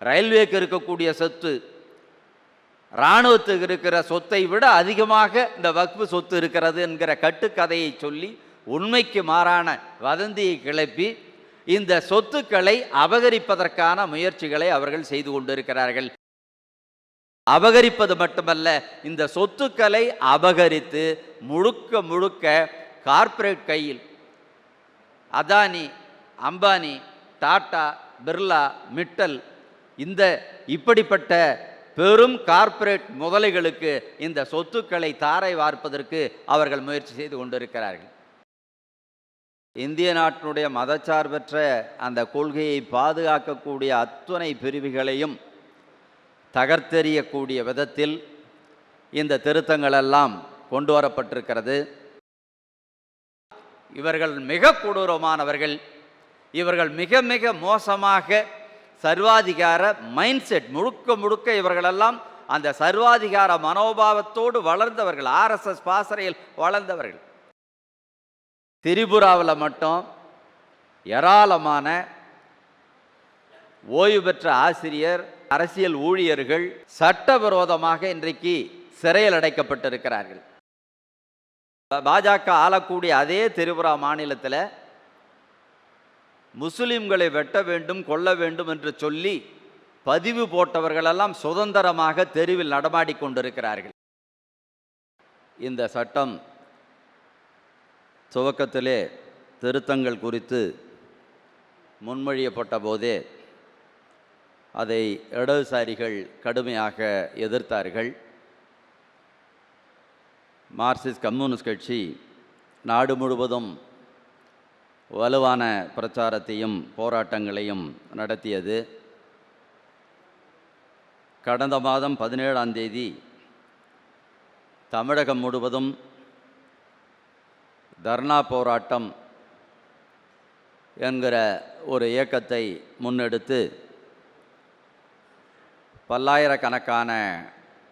ரயில்வேக்கு இருக்கக்கூடிய சொத்து இராணுவத்துக்கு இருக்கிற சொத்தை விட அதிகமாக இந்த வக்ஃபு சொத்து இருக்கிறது என்கிற கட்டுக்கதையை சொல்லி உண்மைக்கு மாறான வதந்தியை கிளப்பி இந்த சொத்துக்களை அபகரிப்பதற்கான முயற்சிகளை அவர்கள் செய்து கொண்டிருக்கிறார்கள். அபகரிப்பது மட்டுமல்ல, இந்த சொத்துக்களை அபகரித்து முழுக்க முழுக்க கார்ப்பரேட் கையில் அதானி, அம்பானி, டாடா, பிர்லா, மிட்டல் இந்த இப்படிப்பட்ட பெரும் கார்ப்பரேட் முதலைகளுக்கு இந்த சொத்துக்களை தாரை வார்ப்பதற்கு அவர்கள் முயற்சி செய்து கொண்டிருக்கிறார்கள். இந்திய நாட்டினுடைய மதச்சார்பற்ற அந்த கொள்கையை பாதுகாக்கக்கூடிய அத்துணை பிரிவுகளையும் தகர்த்தெறியக்கூடிய விதத்தில் இந்த திருத்தங்களெல்லாம் கொண்டு வரப்பட்டிருக்கிறது. இவர்கள் மிக கொடூரமானவர்கள். இவர்கள் மிக மிக மோசமாக சர்வாதிகார மைண்ட் செட் முழுக்க முழுக்க இவர்களெல்லாம் அந்த சர்வாதிகார மனோபாவத்தோடு வளர்ந்தவர்கள், ஆர்எஸ்எஸ் பாசறையில் வளர்ந்தவர்கள். திரிபுராவில் மட்டும் ஏராளமான ஓய்வு பெற்ற ஆசிரியர், அரசியல் ஊழியர்கள் சட்டவிரோதமாக இன்றைக்கு சிறையில் அடைக்கப்பட்டிருக்கிறார்கள். பாஜக ஆளக்கூடிய அதே திரிபுரா மாநிலத்தில் முஸ்லிம்களை வெட்ட வேண்டும், கொல்ல வேண்டும் என்று சொல்லி பதிவு போட்டவர்களெல்லாம் சுதந்திரமாக தெருவில் நடமாடிக் கொண்டிருக்கிறார்கள். இந்த சட்டம் துவக்கத்திலே திருத்தங்கள் குறித்து முன்மொழியப்பட்ட போதே அதை இடதுசாரிகள் கடுமையாக எதிர்த்தார்கள். மார்க்சிஸ்ட் கம்யூனிஸ்ட் கட்சி நாடு முழுவதும் வலுவான பிரச்சாரத்தையும் போராட்டங்களையும் நடத்தியது. கடந்த மாதம் 17ஆம் தேதி தமிழகம் முழுவதும் தர்ணா போராட்டம் என்கிற ஒரு இயக்கத்தை முன்னெடுத்து பல்லாயிரக்கணக்கான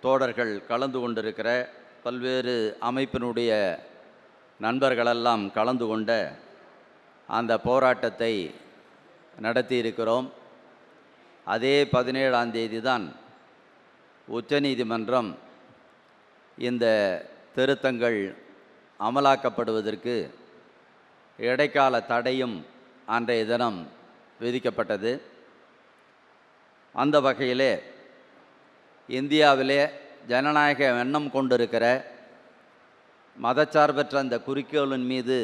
தோழர்கள் கலந்து கொண்டிருக்கிற பல்வேறு அமைப்பினுடைய நண்பர்களெல்லாம் கலந்து கொண்ட அந்த போராட்டத்தை நடத்தியிருக்கிறோம். அதே 17ஆம் தேதி தான் உச்சநீதிமன்றம் இந்த திருத்தங்கள் அமலாக்கப்படுவதற்கு இடைக்கால தடையும் அன்றைய தினம் விதிக்கப்பட்டது. அந்த வகையிலே இந்தியாவிலே ஜனநாயக எண்ணம் கொண்டிருக்கிற மதச்சார்பற்ற அந்த குறிக்கோளின் மீது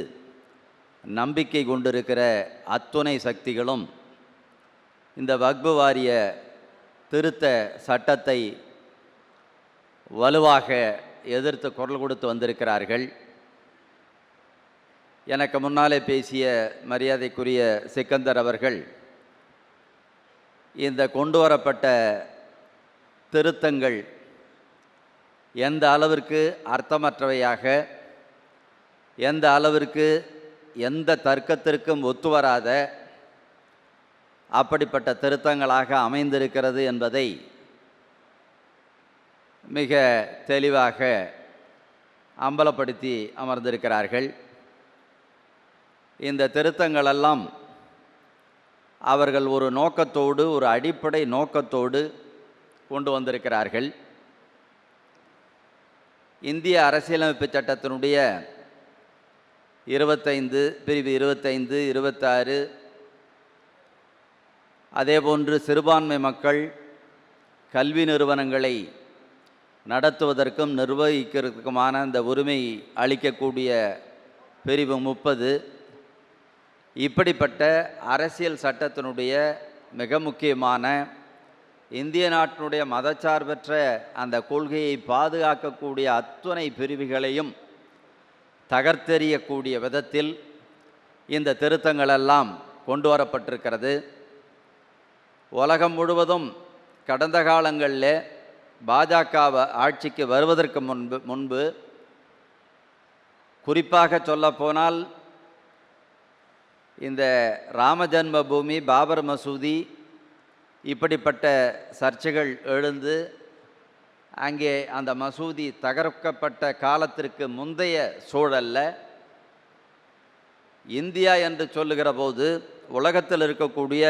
நம்பிக்கை கொண்டிருக்கிற அத்துணை சக்திகளும் இந்த வக்ஃபு வாரிய திருத்த சட்டத்தை வலுவாக எதிர்த்து குரல் கொடுத்து வந்திருக்கிறார்கள். எனக்கு முன்னாலே பேசிய மரியாதைக்குரிய சிக்கந்தர் அவர்கள் இந்த கொண்டு வரப்பட்ட திருத்தங்கள் எந்த அளவிற்கு அர்த்தமற்றவையாக, எந்த அளவிற்கு எந்த தர்க்கத்திற்கும் ஒத்துவராத அப்படிப்பட்ட திருத்தங்களாக அமைந்திருக்கிறது என்பதை மிக தெளிவாக அம்பலப்படுத்தி அமர்ந்திருக்கிறார்கள். இந்த திருத்தங்களெல்லாம் அவர்கள் ஒரு நோக்கத்தோடு, ஒரு அடிப்படை நோக்கத்தோடு கொண்டு வந்திருக்கிறார்கள். இந்திய அரசியலமைப்பு சட்டத்தினுடைய 25 பிரிவு 25, 26 அதேபோன்று சிறுபான்மை மக்கள் கல்வி நிறுவனங்களை நடத்துவதற்கும் நிர்வகிக்கிறதுக்குமான இந்த உரிமை அளிக்கக்கூடிய பிரிவு 30 இப்படிப்பட்ட அரசியல் சட்டத்தினுடைய மிக முக்கியமான இந்திய நாட்டினுடைய மதச்சார்பற்ற அந்த கொள்கையை பாதுகாக்கக்கூடிய அத்துணை பிரிவுகளையும் தகர்த்தெறியக்கூடிய விதத்தில் இந்த திருத்தங்களெல்லாம் கொண்டு வரப்பட்டிருக்கிறது. உலகம் முழுவதும் கடந்த காலங்களில் பாஜக ஆட்சிக்கு வருவதற்கு முன்பு குறிப்பாக சொல்லப்போனால் இந்த ராமஜன்ம பூமி, பாபர் மசூதி இப்படிப்பட்ட சர்ச்சைகள் எழுந்து அங்கே அந்த மசூதி தகர்க்கப்பட்ட காலத்திற்கு முந்தைய சூழலில் இந்தியா என்று சொல்லுகிற போது உலகத்தில் இருக்கக்கூடிய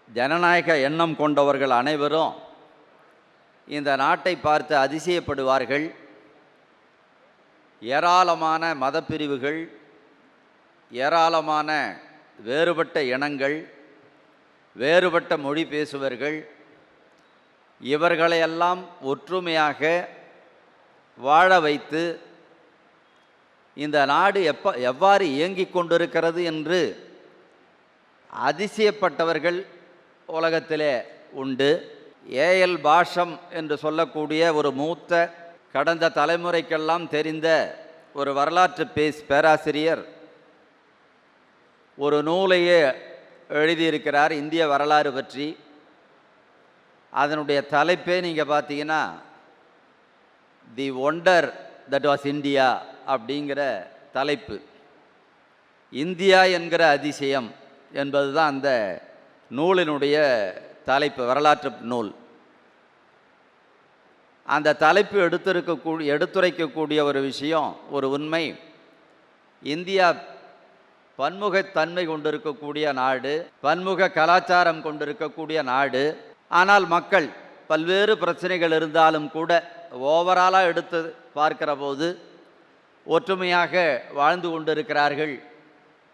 ஜனநாயக எண்ணம் கொண்டவர்கள் அனைவரும் இந்த நாட்டை பார்த்து அதிசயப்படுவார்கள். ஏராளமான மதப்பிரிவுகள், ஏராளமான வேறுபட்ட இனங்கள், வேறுபட்ட மொழி பேசுவர்கள், இவர்களையெல்லாம் ஒற்றுமையாக வாழ வைத்து இந்த நாடு எவ்வாறு இயங்கிக் கொண்டிருக்கிறது என்று அதிசயப்பட்டவர்கள் உலகத்திலே உண்டு. ஏஎல் பாஷம் என்று சொல்லக்கூடிய ஒரு மூத்த, கடந்த தலைமுறைக்கெல்லாம் தெரிந்த ஒரு வரலாற்று பேராசிரியர் ஒரு நூலையே எழுதியிருக்கிறார் இந்திய வரலாறு பற்றி. அதனுடைய தலைப்பே நீங்கள் பார்த்தீங்கன்னா தி ஒண்டர் தட் வாஸ் இந்தியா அப்படிங்கிற தலைப்பு. இந்தியா என்கிற அதிசயம் என்பது தான் அந்த நூலினுடைய தலைப்பு, வரலாற்று நூல். அந்த தலைப்பு எடுத்துரைக்கக்கூடிய ஒரு விஷயம், ஒரு உண்மை, இந்தியா பன்முகத்தன்மை கொண்டிருக்கக்கூடிய நாடு, பன்முக கலாச்சாரம் கொண்டிருக்கக்கூடிய நாடு. ஆனால் மக்கள் பல்வேறு பிரச்சனைகள் இருந்தாலும் கூட ஓவராலாக எடுத்து பார்க்கிற போது ஒற்றுமையாக வாழ்ந்து கொண்டிருக்கிறார்கள்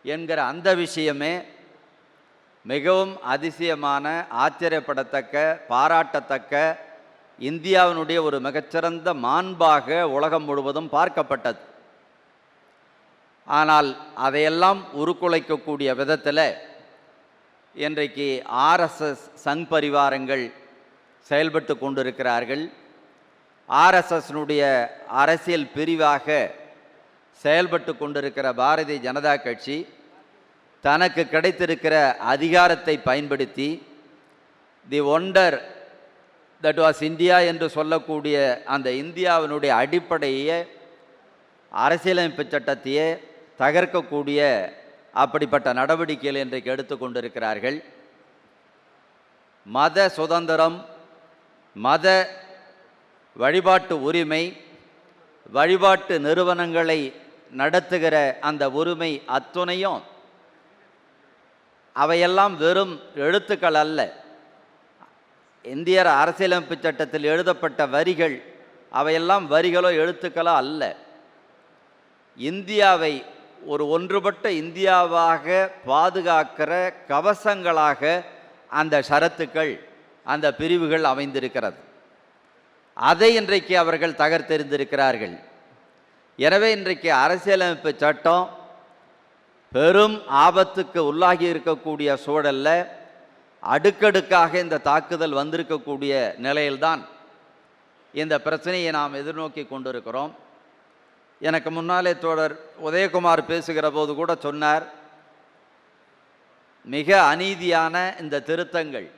என்கிற அந்த விஷயமே மிகவும் அதிசயமான, ஆச்சரியப்படத்தக்க, பாராட்டத்தக்க, இந்தியாவினுடைய ஒரு மிகச்சிறந்த மாண்பாக உலகம் முழுவதும் பார்க்கப்பட்டது. ஆனால் அதையெல்லாம் உருக்குலைக்கக்கூடிய விதத்தில் இன்றைக்கு ஆர்எஸ்எஸ் சங் பரிவாரங்கள் செயல்பட்டு கொண்டிருக்கிறார்கள். ஆர்எஸ்எஸ்னுடைய அரசியல் பிரிவாக செயல்பட்டு கொண்டிருக்கிற பாரதிய ஜனதா கட்சி தனக்கு கிடைத்திருக்கிற அதிகாரத்தை பயன்படுத்தி தி ஒண்டர் தட் வாஸ் இந்தியா என்று சொல்லக்கூடிய அந்த இந்தியாவினுடைய அடிப்படையே, அரசியலமைப்பு சட்டத்தையே தகர்க்கக்கூடிய அப்படிப்பட்ட நடவடிக்கைகள் இன்றைக்கு எடுத்துக்கொண்டிருக்கிறார்கள். மத சுதந்திரம், மத வழிபாட்டு உரிமை, வழிபாட்டு நிறுவனங்களை நடத்துகிற அந்த உரிமை அத்துணையும் அவையெல்லாம் வெறும் எழுத்துக்கள் அல்ல. இந்திய அரசியலமைப்பு சட்டத்தில் எழுதப்பட்ட வரிகள், அவையெல்லாம் வரிகளோ எழுத்துக்களோ அல்ல. இந்தியாவை ஒரு ஒன்றுபட்ட இந்தியாவாக பாதுகாக்கிற கவசங்களாக அந்த ஷரத்துக்கள், அந்த பிரிவுகள் அமைந்திருக்கிறது. அதை இன்றைக்கு அவர்கள் தகர்த்தெறிந்திருக்கிறார்கள். எனவே இன்றைக்கு அரசியலமைப்பு சட்டம் பெரும் ஆபத்துக்கு உள்ளாகி இருக்கக்கூடிய சூழலில் அடுக்கடுக்காக இந்த தாக்குதல் வந்திருக்கக்கூடிய நிலையில்தான் இந்த பிரச்சனையை நாம் எதிர்நோக்கி கொண்டிருக்கிறோம். எனக்கு முன்னாலே தோழர் உதயகுமார் பேசுகிற போது கூட சொன்னார், மிக அநீதியான இந்த திருத்தங்கள்.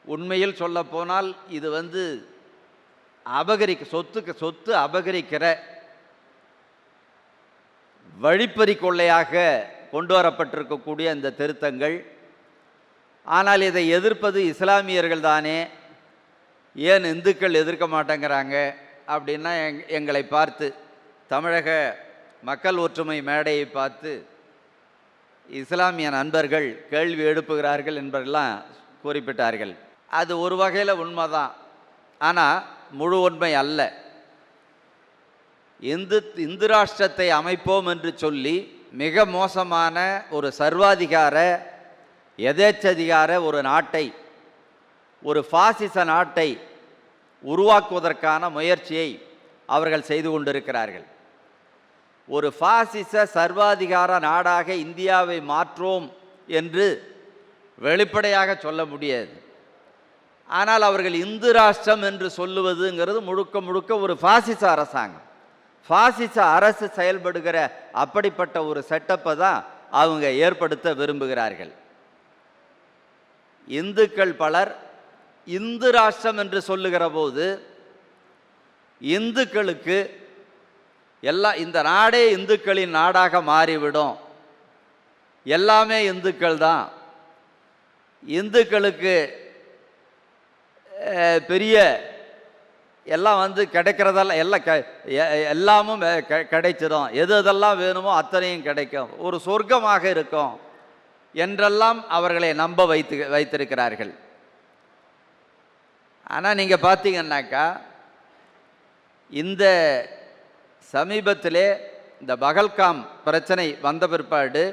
உண்மையில் சொல்லப்போனால் இது சொத்து அபகரிக்கிற வழிப்பறி கொள்ளையாக கொண்டு வரப்பட்டிருக்கக்கூடிய இந்த திருத்தங்கள். ஆனால் இதை எதிர்ப்பது இஸ்லாமியர்கள் தானே, ஏன் இந்துக்கள் எதிர்க்க மாட்டேங்கிறாங்க அப்படின்னா எங்களை பார்த்து, தமிழக மக்கள் ஒற்றுமை மேடையை பார்த்து இஸ்லாமிய நண்பர்கள் கேள்வி எழுப்புகிறார்கள் என்பதெல்லாம் குறிப்பிட்டார்கள். அது ஒரு வகையில் உண்மைதான், ஆனால் முழு உண்மை அல்ல. இந்து ராஷ்டிரத்தை அமைப்போம் என்று சொல்லி மிக மோசமான ஒரு சர்வாதிகார, எதேச்சதிகார ஒரு நாட்டை, ஒரு பாசிச நாட்டை உருவாக்குவதற்கான முயற்சியை அவர்கள் செய்து கொண்டிருக்கிறார்கள். ஒரு பாசிச சர்வாதிகார நாடாக இந்தியாவை மாற்றோம் என்று வெளிப்படையாக சொல்ல முடியாது. ஆனால் அவர்கள் இந்து ராஷ்டிரம் என்று சொல்லுவதுங்கிறது முழுக்க முழுக்க ஒரு பாசிச அரசாங்கம், பாசிச அரசு செயல்படுகிற அப்படிப்பட்ட ஒரு செட்டப்பை தான் அவங்க ஏற்படுத்த விரும்புகிறார்கள். இந்துக்கள் பலர் இந்து ராஷ்டிரம் என்று சொல்லுகிற போது இந்துக்களுக்கு இந்த நாடே இந்துக்களின் நாடாக மாறிவிடும், எல்லாமே இந்துக்கள் தான், இந்துக்களுக்கு பெரிய எல்லாம் கிடைக்கிறதெல்லாம் எல்லாமும் கிடைச்சிடும், எதெல்லாம் வேணுமோ அத்தனையும் கிடைக்கும், ஒரு சொர்க்கமாக இருக்கும் என்றெல்லாம் அவர்களை நம்ப வைத்திருக்கிறார்கள். ஆனால் நீங்கள் பார்த்தீங்கன்னாக்கா இந்த சமீபத்திலே இந்த பகல்காம் பிரச்சனை வந்த பிற்பாடு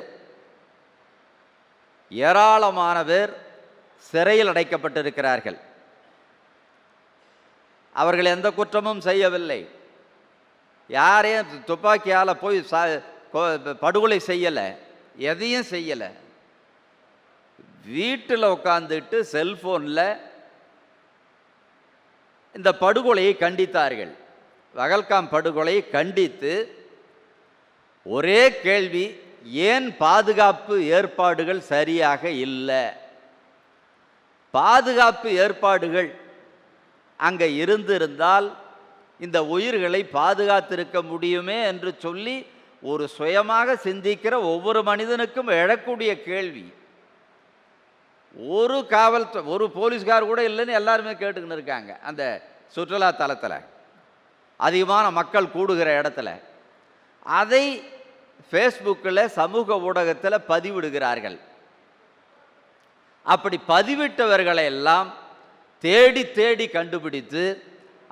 ஏராளமான பேர் சிறையில் அடைக்கப்பட்டிருக்கிறார்கள். அவர்கள் எந்த குற்றமும் செய்யவில்லை. யாரையும் துப்பாக்கியால் போய் படுகொலை செய்யலை, எதையும் செய்யலை. வீட்டில் உட்காந்துட்டு செல்போனில் இந்த படுகொலையை கண்டித்தார்கள். பகல்காம் படுகொலையை கண்டித்து ஒரே கேள்வி, ஏன் பாதுகாப்பு ஏற்பாடுகள் சரியாக இல்லை? பாதுகாப்பு ஏற்பாடுகள் அங்கே இருந்திருந்தால் இந்த உயிர்களை பாதுகாத்திருக்க முடியுமே என்று சொல்லி ஒரு சுயமாக சிந்திக்கிற ஒவ்வொரு மனிதனுக்கும் எழக்கூடிய கேள்வி. ஒரு போலீஸ்கார் கூட இல்லைன்னு எல்லாருமே கேட்டுக்கின்னு இருக்காங்க. அந்த சுற்றுலா தலத்தில் அதிகமான மக்கள் கூடுகிற இடத்துல அதை ஃபேஸ்புக்கில் சமூக ஊடகத்தில் பதிவிடுகிறார்கள். அப்படி பதிவிட்டவர்களை எல்லாம் தேடி தேடி கண்டுபிடித்து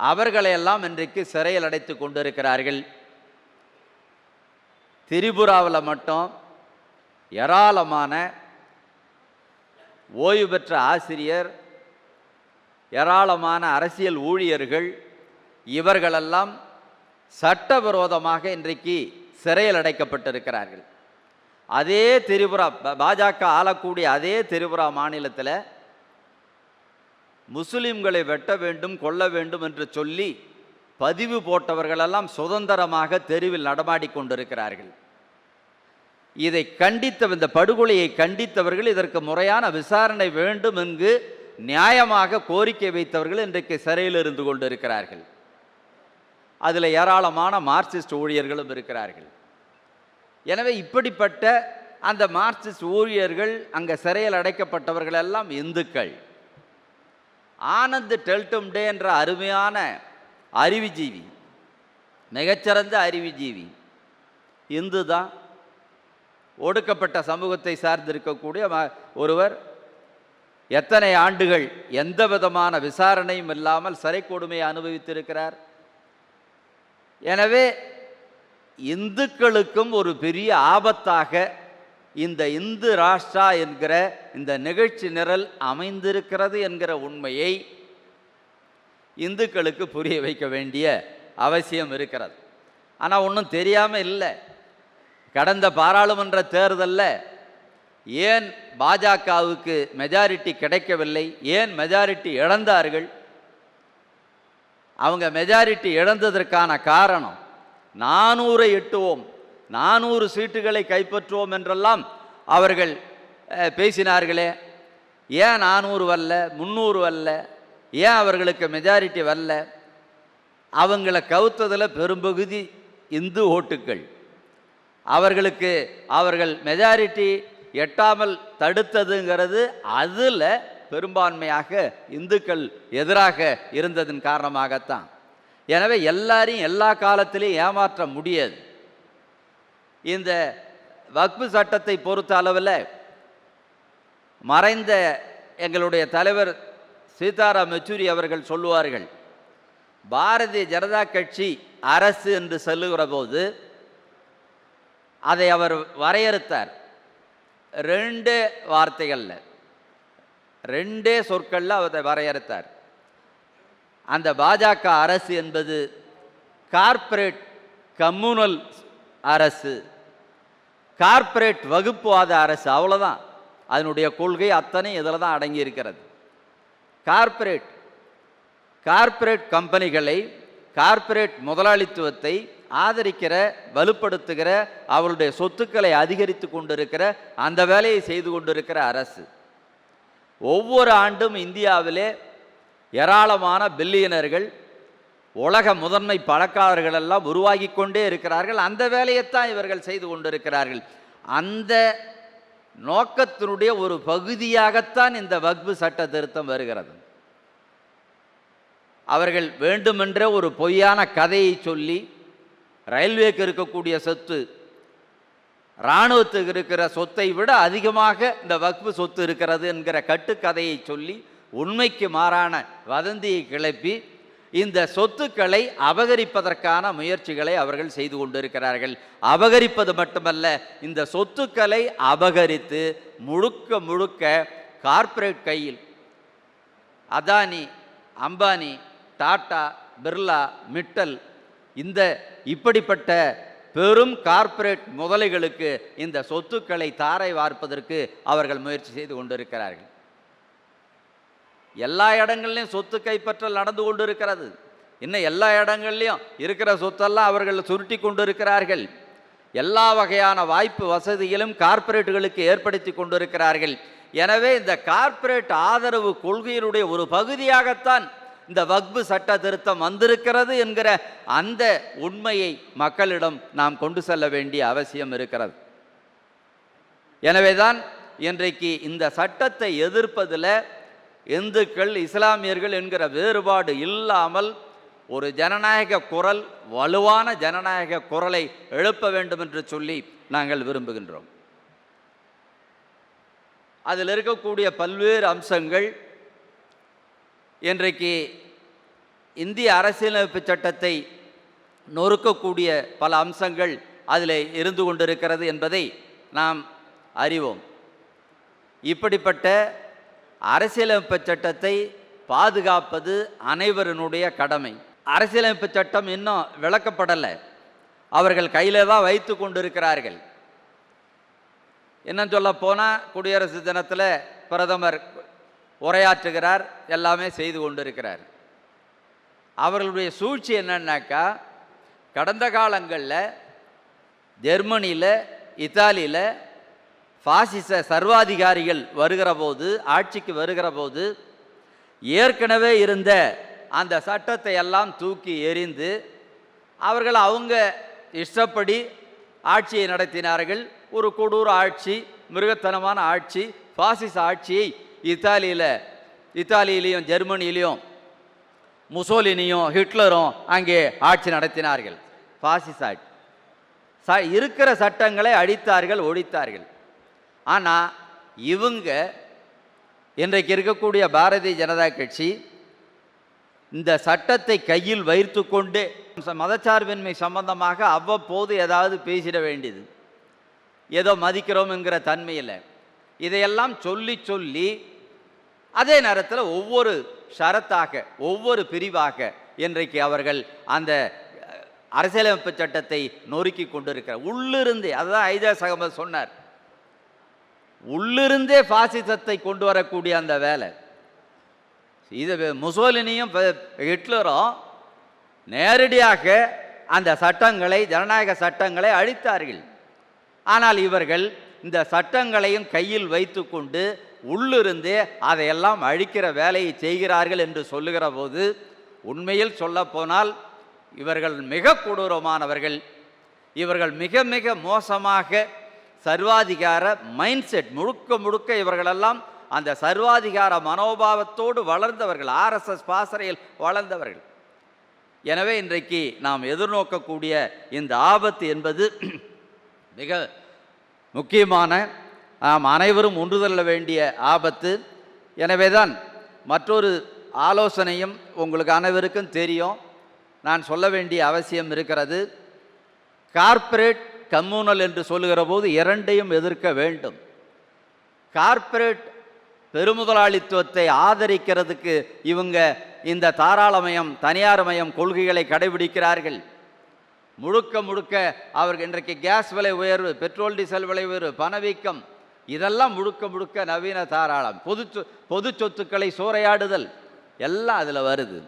அவர்களையெல்லாம் இன்றைக்கு சிறையில் அடைத்து கொண்டிருக்கிறார்கள். திரிபுராவில் மட்டும் ஏராளமான ஓய்வு பெற்ற ஆசிரியர், ஏராளமான அரசியல் ஊழியர்கள், இவர்களெல்லாம் சட்டவிரோதமாக இன்றைக்கு சிறையில் அடைக்கப்பட்டிருக்கிறார்கள். அதே திரிபுரா, பாஜக ஆளக்கூடிய அதே திரிபுரா மாநிலத்தில் முஸ்லிம்களை வெட்ட வேண்டும், கொல்ல வேண்டும் என்று சொல்லி பதிவு போட்டவர்களெல்லாம் சுதந்திரமாக தெருவில் நடமாடி கொண்டிருக்கிறார்கள். இதை கண்டித்த, இந்த படுகொலையை கண்டித்தவர்கள் இதற்கு முறையான விசாரணை வேண்டும் என்று நியாயமாக கோரிக்கை வைத்தவர்கள் இன்றைக்கு சிறையில் இருந்து கொண்டிருக்கிறார்கள். அதில் ஏராளமான மார்க்சிஸ்ட் ஊழியர்களும் இருக்கிறார்கள். எனவே இப்படிப்பட்ட அந்த மார்க்சிஸ்ட் ஊழியர்கள், அங்கே சிறையில் அடைக்கப்பட்டவர்கள் எல்லாம் இந்துக்கள். ஆனந்த் டெல்டும்டே என்ற அருமையான அறிவுஜீவி, மிகச்சிறந்த அறிவுஜீவி, இந்து தான். ஒடுக்கப்பட்ட சமூகத்தை சார்ந்திருக்கக்கூடிய ஒருவர் எத்தனை ஆண்டுகள் எந்த விதமான விசாரணையும் இல்லாமல் சிறை கொடுமையை அனுபவித்திருக்கிறார். எனவே இந்துக்களுக்கும் ஒரு பெரிய ஆபத்தாக இந்த இந்து ராஷ்டிரா என்கிற இந்த நிகழ்ச்சி நிரல் அமைந்திருக்கிறது என்கிற உண்மையை இந்துக்களுக்கு புரிய வைக்க வேண்டிய அவசியம் இருக்கிறது. ஆனால் ஒன்றும் தெரியாமல் இல்லை. கடந்த பாராளுமன்ற தேர்தலில் ஏன் பாஜகவுக்கு மெஜாரிட்டி கிடைக்கவில்லை, ஏன் மெஜாரிட்டி இழந்தார்கள்? அவங்க மெஜாரிட்டி இழந்ததற்கான காரணம் 400 எட்டுவோம், 400 சீட்டுகளை கைப்பற்றுவோம் என்றெல்லாம் அவர்கள் பேசினார்களே. ஏன் 400 வரல, 300 வரல? ஏன் அவர்களுக்கு மெஜாரிட்டி வரல? அவங்கள கவுத்ததில் பெரும்பகுதி இந்து ஓட்டுக்கள். அவர்கள் மெஜாரிட்டி எட்டாமல் தடுத்ததுங்கிறது அதில் பெரும்பான்மையாக இந்துக்கள் எதிராக இருந்ததன் காரணமாகத்தான். எனவே எல்லாரையும் எல்லா காலத்திலையும் ஏமாற்ற முடியாது. இந்த வக்ஃபு சட்டத்தை பொறுத்த அளவில் மறைந்த எங்களுடைய தலைவர் சீதாராம் யெச்சூரி அவர்கள் சொல்லுவார்கள், பாரதிய ஜனதா கட்சி அரசு என்று சொல்லுகிற போது அதை அவர் வரையறுத்தார் 2 வார்த்தைகளில், 2 சொற்களில் அதை வரையறுத்தார். அந்த பாஜக அரசு என்பது கார்ப்பரேட் கம்யூனல் அரசு, கார்ப்பரேட் வகுப்புவாத அரசு, அவ்வளோதான். அதனுடைய கொள்கை அத்தனை இதில் தான் அடங்கி இருக்கிறது. கார்ப்பரேட் கம்பெனிகளை, கார்ப்பரேட் முதலாளித்துவத்தை ஆதரிக்கிற, வலுப்படுத்துகிற, அவருடைய சொத்துக்களை அதிகரித்து கொண்டிருக்கிற அந்த வேலையை செய்து கொண்டிருக்கிற அரசு. ஒவ்வொரு ஆண்டும் இந்தியாவிலே ஏராளமான பில்லியனர்கள், உலக முதன்மை பணக்காரர்கள் எல்லாம் உருவாகி கொண்டே இருக்கிறார்கள். அந்த வேலையைத்தான் இவர்கள் செய்து கொண்டிருக்கிறார்கள். அந்த நோக்கத்தினுடைய ஒரு பகுதியாகத்தான் இந்த வக்ஃபு சட்ட திருத்தம் வருகிறது. அவர்கள் வேண்டுமென்ற ஒரு பொய்யான கதையை சொல்லி ரயில்வேக்கு இருக்கக்கூடிய சொத்து இராணுவத்துக்கு இருக்கிற சொத்தை விட அதிகமாக இந்த வக்ஃபு சொத்து இருக்கிறது என்கிற கட்டுக்கதையை சொல்லி உண்மைக்கு மாறான வதந்தியை கிளப்பி இந்த சொத்துக்களை அபகரிப்பதற்கான முயற்சிகளை அவர்கள் செய்து கொண்டிருக்கிறார்கள். அபகரிப்பது மட்டுமல்ல, இந்த சொத்துக்களை அபகரித்து முழுக்க முழுக்க கார்ப்பரேட் கையில், அதானி, அம்பானி, டாடா, பிர்லா, மிட்டல், இந்த இப்படிப்பட்ட பெரும் கார்ப்பரேட் முதலைகளுக்கு இந்த சொத்துக்களை தாரை வார்ப்பதற்கு அவர்கள் முயற்சி செய்து கொண்டிருக்கிறார்கள். எல்லா இடங்கள்லையும் சொத்து கைப்பற்றல் நடந்து கொண்டு இருக்கிறது. இன்னும் எல்லா இடங்கள்லையும் இருக்கிற சொத்தெல்லாம் அவர்கள் சுருட்டி கொண்டு இருக்கிறார்கள். எல்லா வகையான வாய்ப்பு வசதிகளும் கார்ப்பரேட்டுகளுக்கு ஏற்படுத்தி கொண்டிருக்கிறார்கள். எனவே இந்த கார்ப்பரேட் ஆதரவு கொள்கையினுடைய ஒரு பகுதியாகத்தான் இந்த வக்ஃபு சட்ட திருத்தம் வந்திருக்கிறது என்கிற அந்த உண்மையை மக்களிடம் நாம் கொண்டு செல்ல வேண்டிய அவசியம் இருக்கிறது. எனவேதான் இன்றைக்கு இந்த சட்டத்தை எதிர்ப்பதில் இந்துக்கள், இஸ்லாமியர்கள் என்கிற வேறுபாடு இல்லாமல் ஒரு ஜனநாயக குரல், வலுவான ஜனநாயக குரலை எழுப்ப வேண்டும் என்று சொல்லி நாங்கள் விரும்புகின்றோம். அதில் இருக்கக்கூடிய பல்வேறு அம்சங்கள் இன்றைக்கு இந்திய அரசியலமைப்பு சட்டத்தை நொறுக்கக்கூடிய பல அம்சங்கள் அதில் இருந்து கொண்டிருக்கிறது என்பதை நாம் அறிவோம். இப்படிப்பட்ட அரசியலமைப்பு சட்டத்தை பாதுகாப்பது அனைவருடைய கடமை. அரசியலமைப்பு சட்டம் இன்னும் விளக்கப்படலை, அவர்கள் கையில் தான் வைத்து கொண்டிருக்கிறார்கள். என்ன சொல்ல போனால், குடியரசு தினத்தில் பிரதமர் உரையாற்றுகிறார், எல்லாமே செய்து கொண்டிருக்கிறார். அவர்களுடைய சூழ்ச்சி என்னன்னாக்கா, கடந்த காலங்களில் ஜெர்மனியில், இத்தாலியில் பாசிச சர்வாதிகாரிகள் வருகிற போது, ஆட்சிக்கு வருகிற போது ஏற்கனவே இருந்த அந்த சட்டத்தை எல்லாம் தூக்கி எறிந்து அவர்கள் அவங்க இஷ்டப்படி ஆட்சியை நடத்தினார்கள். ஒரு கொடூர ஆட்சி, மிருகத்தனமான ஆட்சி, பாசிச ஆட்சியை இத்தாலியிலையும் ஜெர்மனியிலையும் முசோலினியும் ஹிட்லரும் அங்கே ஆட்சி நடத்தினார்கள். பாசிச ஆட்சி. இருக்கிற சட்டங்களை அழித்தார்கள், ஒழித்தார்கள். ஆனால் இவங்க இன்றைக்கு இருக்கக்கூடிய பாரதிய ஜனதா கட்சி இந்த சட்டத்தை கையில் வைத்து கொண்டு மதச்சார்பின்மை சம்பந்தமாக அவ்வப்போது ஏதாவது பேசிட வேண்டியது, ஏதோ மதிக்கிறோம் என்கிற தன்மையில் இதையெல்லாம் சொல்லி சொல்லி அதே நேரத்தில் ஒவ்வொரு ஷரத்தாக, ஒவ்வொரு பிரிவாக இன்றைக்கு அவர்கள் அந்த அரசியலமைப்பு சட்டத்தை நொறுக்கி கொண்டிருக்கிறார். உள்ளிருந்தே, அதுதான் ஐஜாஸ் அகமது சொன்னார், உள்ளிருந்தே பாசிசத்தை கொண்டு வரக்கூடிய அந்த வேலை. இது முசோலினியும் ஹிட்லரும் நேரடியாக அந்த சட்டங்களை, ஜனநாயக சட்டங்களை அழித்தார்கள். ஆனால் இவர்கள் இந்த சட்டங்களையும் கையில் வைத்து கொண்டு உள்ளிருந்தே அதையெல்லாம் அழிக்கிற வேலையை செய்கிறார்கள் என்று சொல்லுகிற போது, உண்மையில் சொல்ல போனால் இவர்கள் மிக கொடூரமானவர்கள். இவர்கள் மிக மிக மோசமாக சர்வாதிகார மைண்ட் செட், முழுக்க முழுக்க இவர்களெல்லாம் அந்த சர்வாதிகார மனோபாவத்தோடு வளர்ந்தவர்கள், ஆர்எஸ்எஸ் பாசறையில் வளர்ந்தவர்கள். எனவே இன்றைக்கு நாம் எதிர்நோக்கக்கூடிய இந்த ஆபத்து என்பது மிக முக்கியமான, நாம் அனைவரும் ஒன்று கொள்ள வேண்டிய ஆபத்து. எனவே தான் மற்றொரு ஆலோசனையும் உங்களுக்கு அனைவருக்கும் தெரியும், நான் சொல்ல வேண்டிய அவசியம் இருக்கிறது. கார்ப்பரேட், கம்யூனல் என்று சொல்லுகிற போது இரண்டையும் எதிர்க்க வேண்டும். கார்ப்பரேட் பெருமுதலாளித்துவத்தை ஆதரிக்கிறதுக்கு இவங்க இந்த தாராளமயம், தனியார்மயம் கொள்கைகளை கடைபிடிக்கிறார்கள். முழுக்க முழுக்க அவர்கள் இன்றைக்கு கேஸ் விலை உயர்வு, பெட்ரோல் டீசல் விலை உயர்வு, பணவீக்கம், இதெல்லாம் முழுக்க முழுக்க நவீன தாராளம், பொது சொத்துக்களை சூறையாடுதல் எல்லாம் அதில் வருது.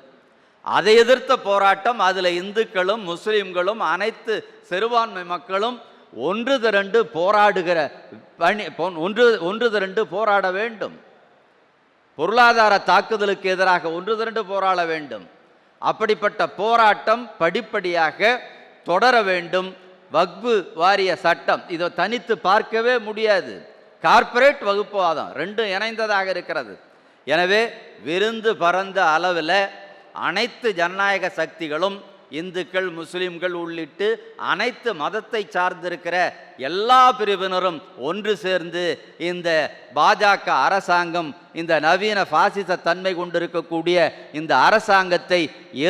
அதை எதிர்த்த போராட்டம், அதில் இந்துக்களும் முஸ்லீம்களும் அனைத்து சிறுபான்மை மக்களும் ஒன்று திரண்டு போராடுகிற ஒன்று திரண்டு போராட வேண்டும். பொருளாதார தாக்குதலுக்கு எதிராக ஒன்று திரண்டு போராட வேண்டும். அப்படிப்பட்ட போராட்டம் படிப்படியாக தொடர வேண்டும். வக்ஃபு வாரிய சட்டம் இதை தனித்து பார்க்கவே முடியாது. கார்ப்பரேட் வகுப்புவாதம் ரெண்டும் இணைந்ததாக இருக்கிறது. எனவே விருந்து பரந்த அளவில் அனைத்து ஜனநாயக சக்திகளும் இந்துக்கள், முஸ்லிம்கள் உள்ளிட்டு அனைத்து மதத்தை சார்ந்திருக்கிற எல்லா பிரிவினரும் ஒன்று சேர்ந்து இந்த பாஜக அரசாங்கம், இந்த நவீன பாசிச தன்மை கொண்டிருக்கக்கூடிய இந்த அரசாங்கத்தை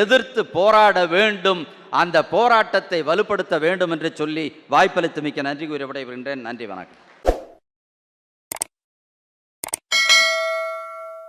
எதிர்த்து போராட வேண்டும், அந்த போராட்டத்தை வலுப்படுத்த வேண்டும் என்று சொல்லி வாய்ப்பளித்து மிக்க நன்றி கூறி விடைபெறுகின்றேன். நன்றி, வணக்கம்.